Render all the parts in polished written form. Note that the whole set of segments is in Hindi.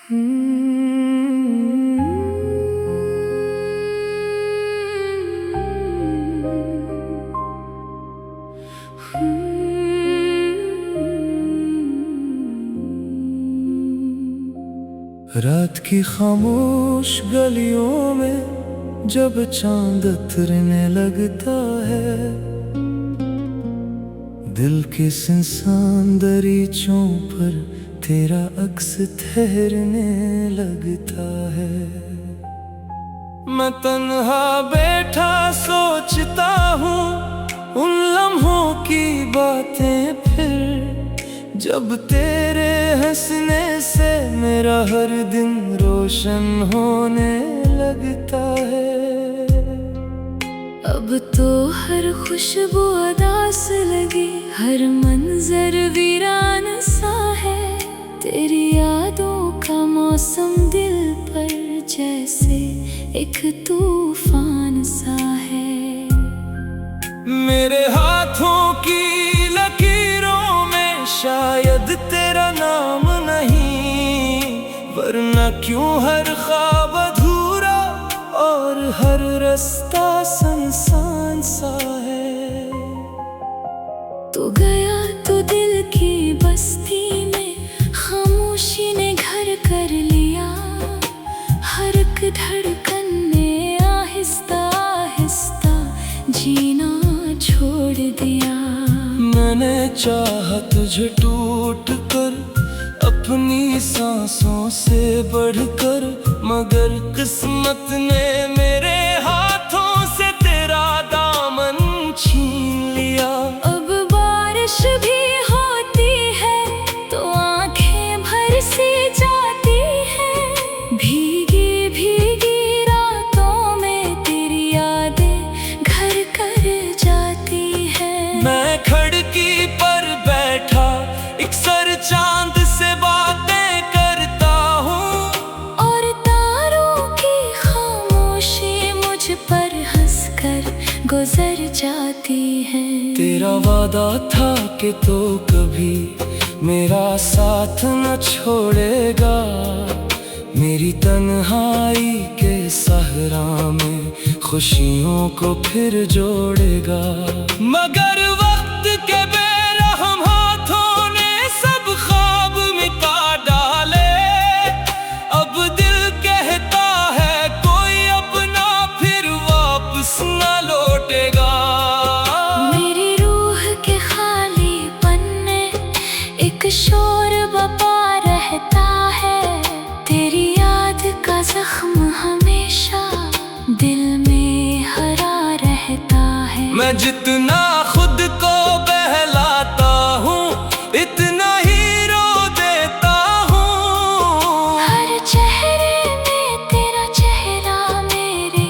रात की खामोश गलियों में जब चांद उतरने लगता है, दिल के सुनसान दरीचों पर तेरा अक्स ठहरने लगता है। मैं तन्हा बैठा सोचता हूँ उन लम्हों की बातें, फिर जब तेरे हंसने से मेरा हर दिन रोशन होने लगता है। अब तो हर खुशबू उदास लगी, हर मंजर वीरान सा है। तेरी यादों का मौसम दिल पर जैसे एक तूफान सा है। मेरे हाथों की लकीरों में शायद तेरा नाम नहीं, वरना क्यों हर ख्वाब अधूरा और हर रास्ता सुनसान सा है। तू गया तो दिल की बस्ती में खामोशी ने घर कर लिया, हर एक धड़कन ने आहिस्ता आहिस्ता जीना छोड़ दिया। मैंने चाहा तुझे टूट कर अपनी सांसों से बढ़कर, मगर किस्मत ने मेरे हाथों से तेरा दामन छीन लिया। अब बारिश भी होती है तो आंखें भर सी जाती है, भीगी भीगी रातों में तेरी यादें घर कर जाती है। मैं खिड़की पर बैठा एक सर चांद से बातें करता हूँ, और तारों की खामोशी मुझ पर हंसकर गुजर जाती है। तेरा वादा था कि तो कभी मेरा साथ न छोड़ेगा, मेरी तन्हाई के सहरा में खुशियों को फिर जोड़ेगा। मगर वक्त के बेरहम हाथों ने सब ख्वाब मिटा डाले, अब दिल कहता है कोई अपना फिर वापस न लौटेगा। मेरी रूह के खालीपन में एक शोर बपा रहता है, तेरी याद का जख्म हमेशा दिल में हरा रहता है। मैं जितना खुद को बहलाता हूँ इतना ही रो देता हूँ। हर चेहरे में तेरा चेहरा मेरे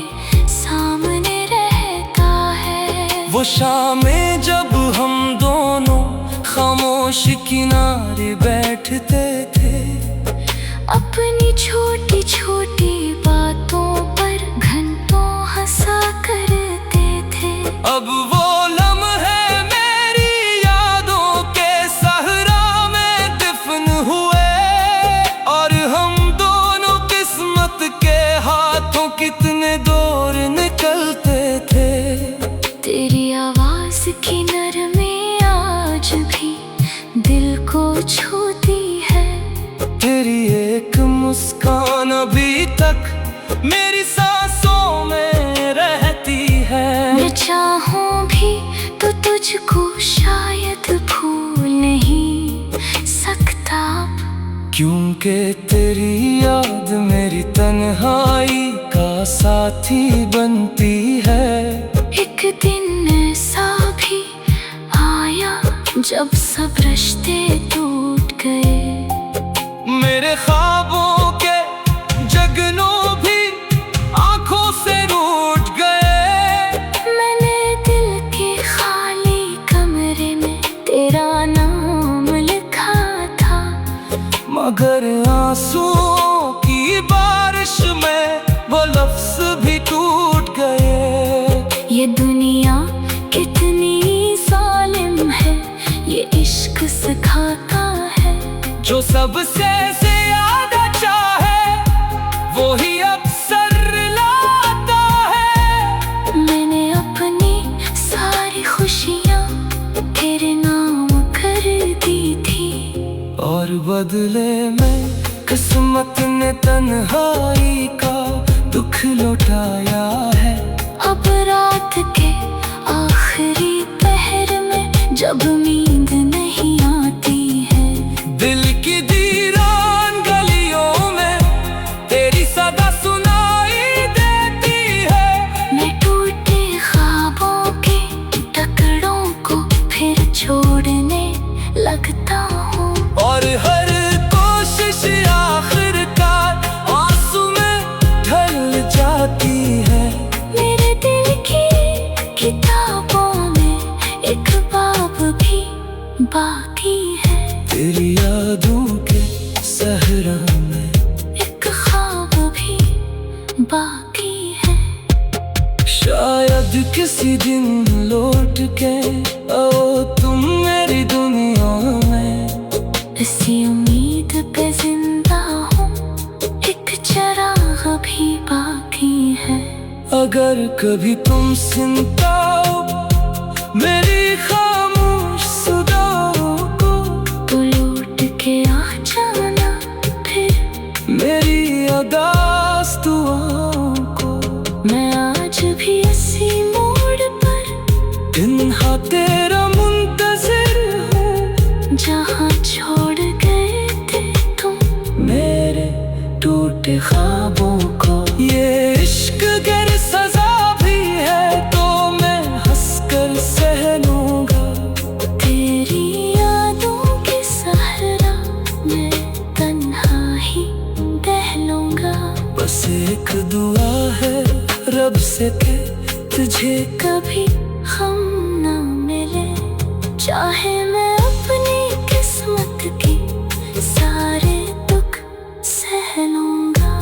सामने रहता है। वो शामें जब हम दोनों खामोश किनारे बैठते थे, अपनी छोटी छोटी बातों पर घंटों हंसा करते थे। अब वो लम्हे मेरी यादों के सहरा में दफन हुए, और हम दोनों किस्मत के हाथों कितने दूर निकलते थे। तेरी आवाज की नरमी आज भी दिल को छूती है, तेरी एक मुस्कान अभी तक मेरी सांसों में रहती है। मैं चाहूं भी तो तुझको शायद भूल नहीं सकता, क्योंकि तेरी याद मेरी तन्हाई का साथी बनती है। एक दिन ऐसा भी आया जब सब रिश्ते टूट गए, मेरे ख्वाबों के जगनों भी आंखों से रूठ गए। मैंने दिल के खाली कमरे में तेरा नाम लिखा था, मगर आंसुओं की बारिश में वो लफ्ज भी टूट गए। ये दुनिया कितनी जालिम है, ये इश्क सिखाता है। जो सबसे ज्यादा चाह वो ही अक्सर लाता है। मैंने अपनी सारी खुशियाँ तेरे नाम कर दी थी, और बदले में किस्मत ने तन्हाई का दुख लौटाया है। अब रात के आखिरी पहर में जब नींद नहीं आती है, दिल की वीरान गलियों में तेरी सदा सुनाई देती है। मैं टूटे ख्वाबों के टुकड़ों को फिर छोड़ने लगता हूँ, और हर कोशिश आखिरकार आंसू में ढल जाती है। मेरे दिल की किताबों में एक बाब भी बाकी है, तेरी यादों के सहरा में एक ख्वाब भी बाकी है। शायद किसी दिन लौट के आओ तुम मेरी दुनिया में। इसी उम्मीद पे जिंदा हूँ, एक चिराग भी बाकी है। अगर कभी तुम सुनता हो मेरी खामोश सदाओं को, तो लौट के आ जाना फिर मेरी अदास दुआओं को। मैं आज भी इसी मोड़ पर इन्हा तेरा मुंतजिर हूँ, जहाँ छोड़ गए थे तुम मेरे टूटे ख्वाबों को। ये इश्क गर सजा भी है तो मैं हंसकर सह लूंगा। तेरी यादों के सहरा में तन्हा ही बह लूंगा। बस एक दुआ है रब से के तुझे कभी हम ना मिले, चाहे मैं अपनी किस्मत की सारे दुख सह लूंगा।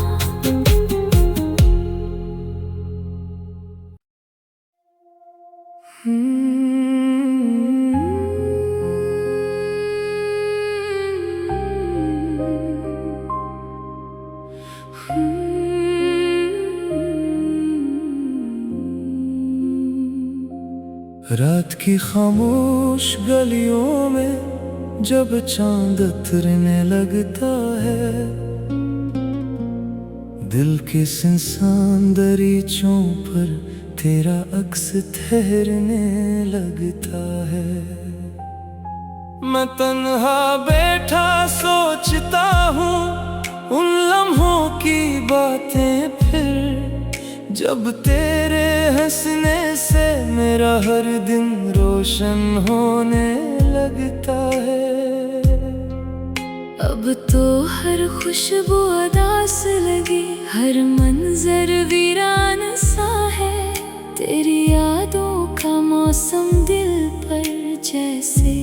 रात की खामोश गलियों में जब चांद उतरने लगता है, दिल के सुनसान दरीचों पर तेरा अक्स ठहरने लगता है। मैं तन्हा बैठा सोचता हूँ उन लम्हों की बातें, फिर जब तेरे हंसने से मेरा हर दिन रोशन होने लगता है। अब तो हर खुशबू उदास लगी, हर मंजर वीरान सा है। तेरी यादों का मौसम दिल पर जैसे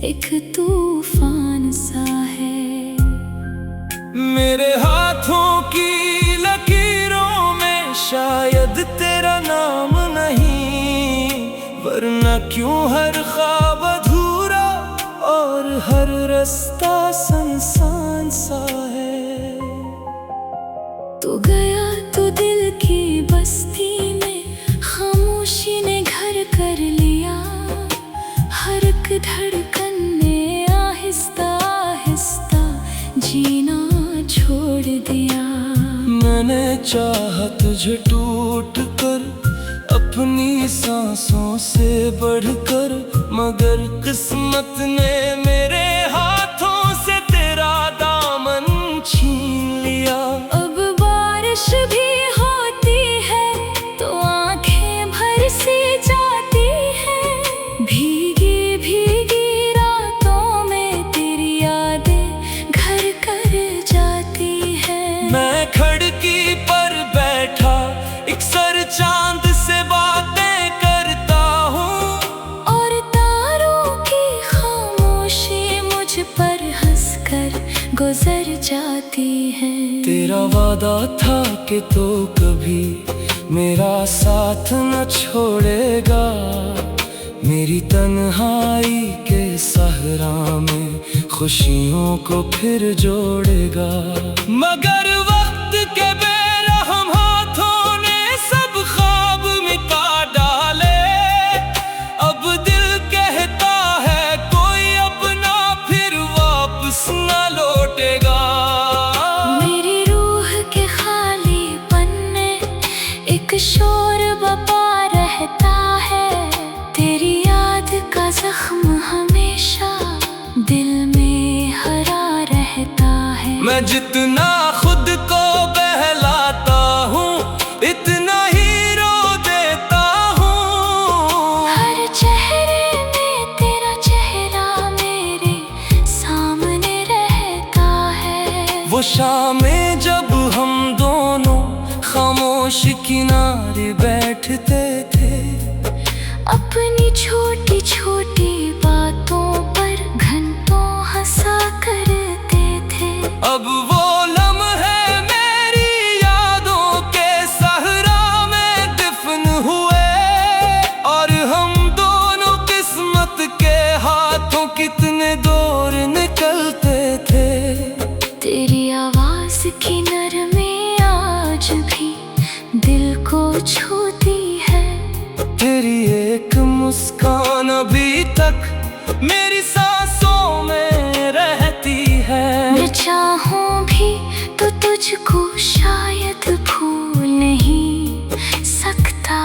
एक तूफान सा है। मेरे हाथों की लकीरों में शायद तेरा नाम नहीं, वरना क्यों हर ख्वाब अधूरा और हर रास्ता सुनसान सा है। तू गया तो दिल की बस्ती में खामोशी ने घर कर लिया, हर एक धड़कन ने आहिस्ता आहिस्ता जीना छोड़ दिया। मैंने चाहा तुझे टूट कर अपनी सांसों से बढ़कर, मगर किस्मत ने मेरे हाथों से तेरा दामन छीन लिया। अब बारिश भी होती है तो आंखें भर सी जाती है, भीगी भीगी रातों में तेरी यादें घर कर जाती है। मैं खिड़की पर बैठा एक सर चांद से बातें करता हूँ, और तारों की खामोशी मुझ पर हंसकर गुजर जाती है। तेरा वादा था कि तो कभी मेरा साथ न छोड़ेगा, मेरी तन्हाई के सहरा में खुशियों को फिर जोड़ेगा। मगर वक्त के शोर बपा रहता है, तेरी याद का जख्म हमेशा दिल में हरा रहता है। मैं जितना खुद को बहलाता हूँ इतना ही रो देता हूँ। हर चेहरे में तेरा चेहरा मेरे सामने रहता है। वो शामें जब हम दोनों खामोश किनारे बैठते थे, अपनी छोटी छोटी बातों पर घंटों हंसा करते थे। अब वो लम्हे मेरी यादों के सहरा में दफन हुए, और हम दोनों किस्मत के हाथों कितने दूर निकलते थे। तेरी आवाज की नरमी आज भी दिल को छूती है। तेरी एक मुस्कान अभी तक मेरी सांसों में रहती है। मैं चाहूं भी तो तुझको शायद भूल नहीं सकता,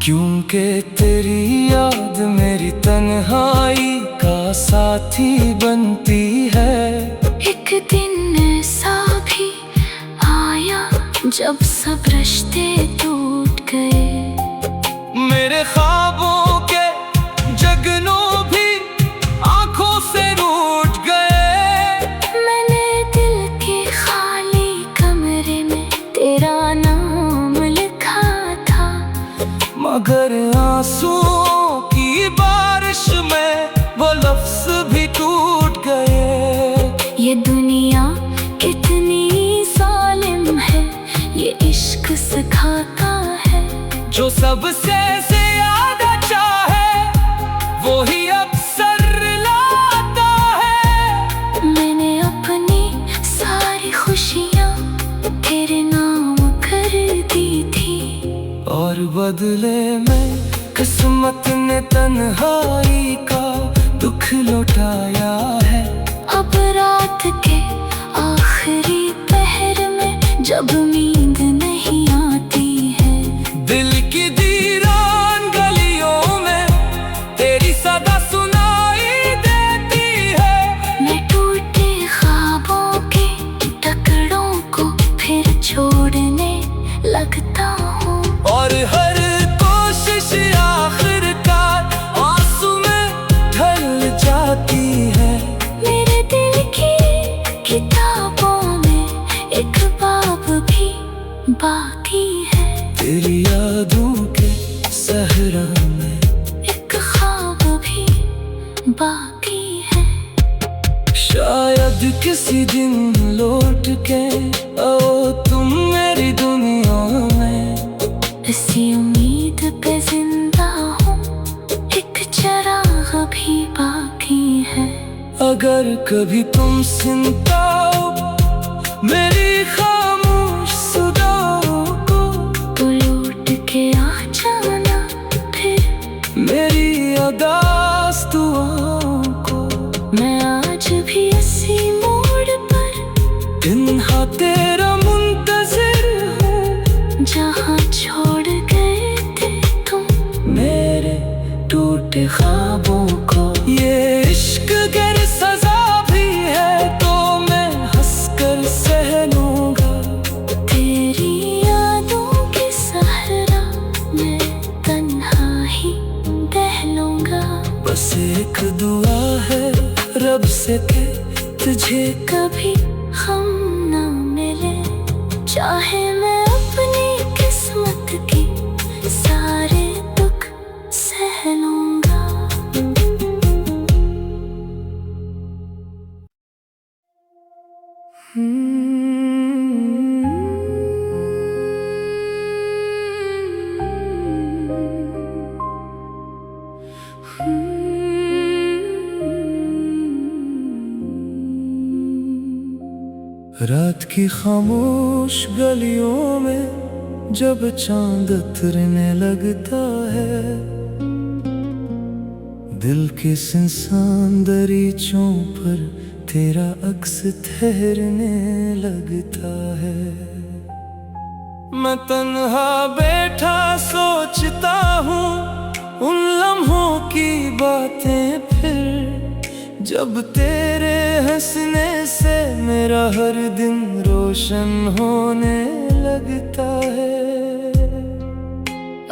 क्योंकि तेरी याद मेरी तन्हाई का साथी बनती है। एक दिन ऐसा भी आया जब सब रिश्ते टूट गए। मेरे ख्वाबों के जगनों भी आंखों से रूठ गए। मैंने दिल के खाली कमरे में तेरा नाम लिखा था, मगर आंसुओं की बारिश में वो लफ्ज भी टूट गए। ये दुनिया कितनी जालिम है, ये इश्क सिखाता है। जो सबसे ज्यादा चाहे वो ही अक्सर लाता है। मैंने अपनी सारी खुशियाँ तेरे नाम कर दी थी, और बदले में किस्मत ने तन्हाई का दुख लौटाया है। अब रात के आखिरी पहर में जब नींद नहीं आती है, दिल की दीवान गलियों में तेरी सदा सुनाई देती है। मैं टूटे ख्वाबों के टुकड़ों को फिर छोड़ने लगता हूँ, और हर कोशिश आखिरकार आंसू में ढल जाती है। मेरे दिल की किताबों में एक बाब भी बाकी है। तेरी यादों के सहरा में एक ख्वाब भी बाकी है। शायद किसी दिन लौट के आओ तुम मेरी दुनिया में। इसी उम्मीद पे जिंदा हूँ, एक चिराग भी बाकी है। अगर कभी तुम सुनता हो मेरी खामोश सदाओं को, तो लौट के आ जाना फिर मेरी अदास दुआओं को। मैं आज भी इसी मोड़ पर तन्हा तेरा मुंतज़िर हूँ, जहाँ छोड़ गए थे तुम मेरे टूटे ख्वाबों को। ये इश्क गर सजा भी है तो मैं हंसकर सह लूंगा। तेरी यादों के सहरा मैं तन्हा ही बह लूंगा। बस एक दुआ है रब से के तुझे कभी हम न मिले, चाहे मैं अपनी किस्मत की सारे दुख सह लूंगा। रात की खामोश गलियों में जब चांद उतरने लगता है, दिल के सुनसान दरीचों पर तेरा अक्स ठहरने लगता है। मैं तन्हा बैठा सोचता हूँ उन लम्हों की बातें, फिर जब तेरे हंसने से मेरा हर दिन रोशन होने लगता है।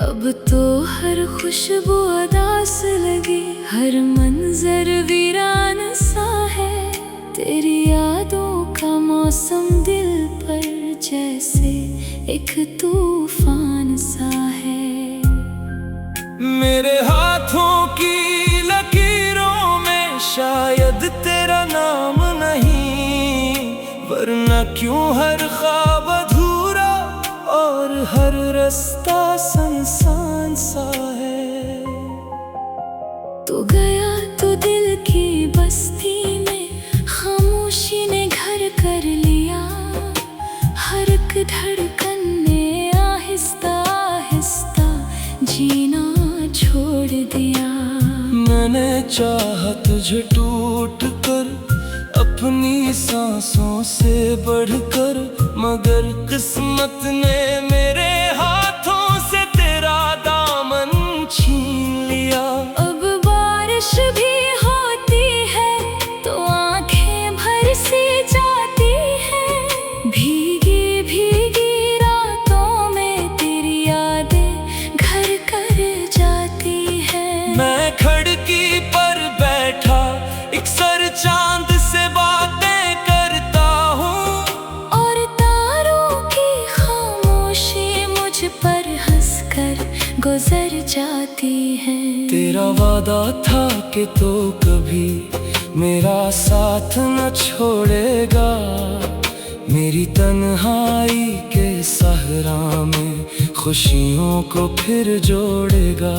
अब तो हर खुशबू उदास लगी, हर मंजर वीरान सा है। तेरी यादों का मौसम दिल पर जैसे एक तूफान सा है। मेरे हाथों की लकीरों में शायद तेरा नाम नहीं, वरना क्यों हर ख्वाब अधूरा और हर रास्ता सुनसान सा है। तू गया तो दिल की बस्ती में खामोशी ने घर कर लिया, हर एक धड़कन ने आहिस्ता आहिस्ता जीना छोड़ दिया। मैंने चाहा तुझे टूट कर अपनी सांसों से बढ़कर, मगर किस्मत ने मेरे हाथों से तेरा दामन छीन लिया। अब बारिश भी होती है तो आंखें भर सी जाती है, भीगी भीगी रातों में तेरी यादें घर कर जाती है। मैं खिड़की पर बैठा एक सर चांद से बातें करता हूँ, और तारों की खामोशी मुझ पर हंसकर गुजर जाती है। तेरा वादा था कि तो कभी मेरा साथ न छोड़ेगा, मेरी तन्हाई के सहरा में खुशियों को फिर जोड़ेगा।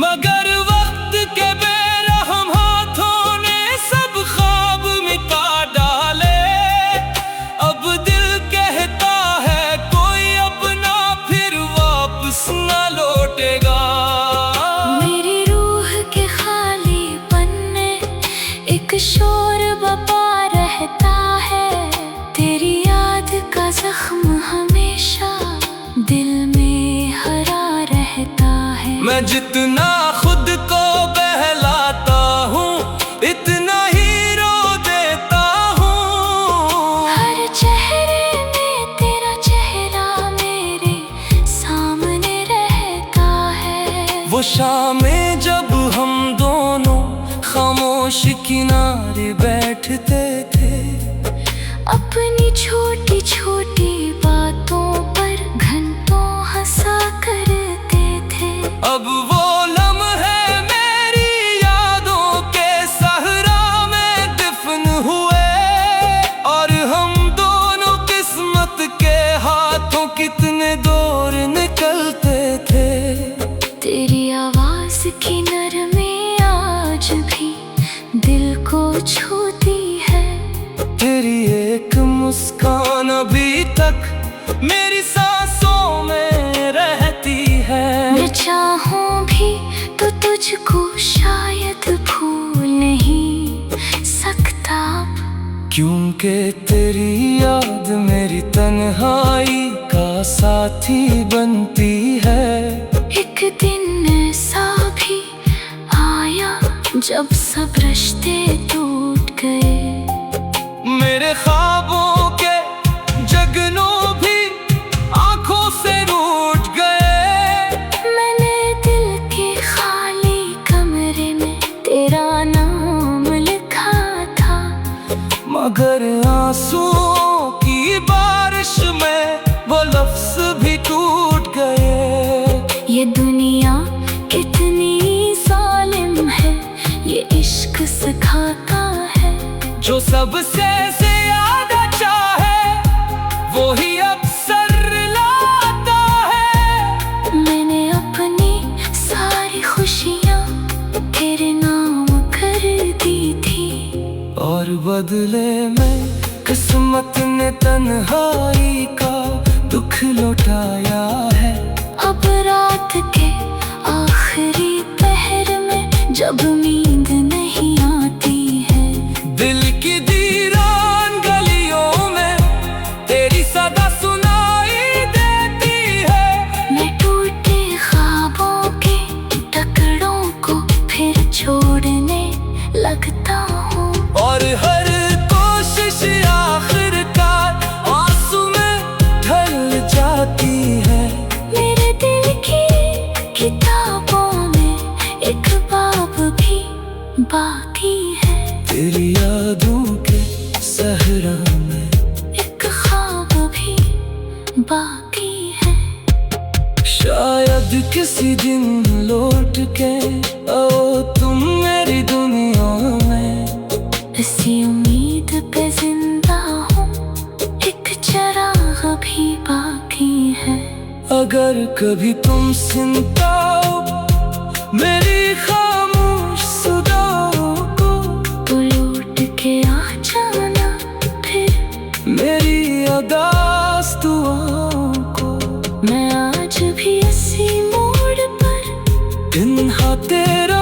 मगर वक्त के बेरहम हाथों ने सब ख्वाब मिटा डाले, अब दिल कहता है कोई अपना फिर वापस न लौटेगा। मेरी रूह के खाली पन्ने एक शोर बपा रहता है, तेरी याद का जख्म हमेशा दिल में हरा रहता है। मैं जितना खुद को बहलाता हूँ इतना ही रो देता हूँ, हर चेहरे में तेरा चेहरा मेरे सामने रहता है। वो शामें जब हम दोनों खामोश किनारे बैठते थे, अपनी छोटी छोटी बातों पर घंटों हंसा करते थे। अब वो लम्हे मेरी यादों के सहरा में दफन हुए, और हम दोनों किस्मत के हाथों कितने दूर निकलते थे। तेरी आवाज की नरमी आज भी दिल को छूती है, तेरी एक मुस्कान अभी तक मेरी सांसों में रहती है। मैं चाहूं भी तो तुझको शायद भूल नहीं सकता, क्योंकि तेरी याद मेरी तन्हाई का साथी बनती है। एक दिन ऐसा भी आया जब सब रिश्ते टूट गए, मेरे ख्वाबों के जगनों भी आंखों से रूठ गए। मैंने दिल के खाली कमरे में तेरा नाम लिखा था, मगर आंसुओं की बारिश में वो लफ्ज भी टूट गए। ये दुनिया कितनी जालिम है, ये इश्क सिखाता है। जो सबसे ज्यादा चाहे वो ही अक्सर लाता है। मैंने अपनी सारी खुशियाँ तेरे नाम कर दी थी, और बदले में किस्मत ने तन्हाई का दुख लौटाया है। अब रात के आखिरी पहर में जब नींद नहीं आती है, दिल की दीवान गलियों में तेरी सदा सुनाई देती बाकी है। शायद किसी दिन लौट के आओ तुम मेरी दुनिया में। इसी उम्मीद पे जिंदा हूँ, एक चिराग भी बाकी है। अगर कभी तुम सुनता हो मेरी खामोश सदाओं को, तो लौट के आ जाना फिर मेरी अदास दुआओं को। मैं आज भी इसी मोड़ पर दिन हा तेरा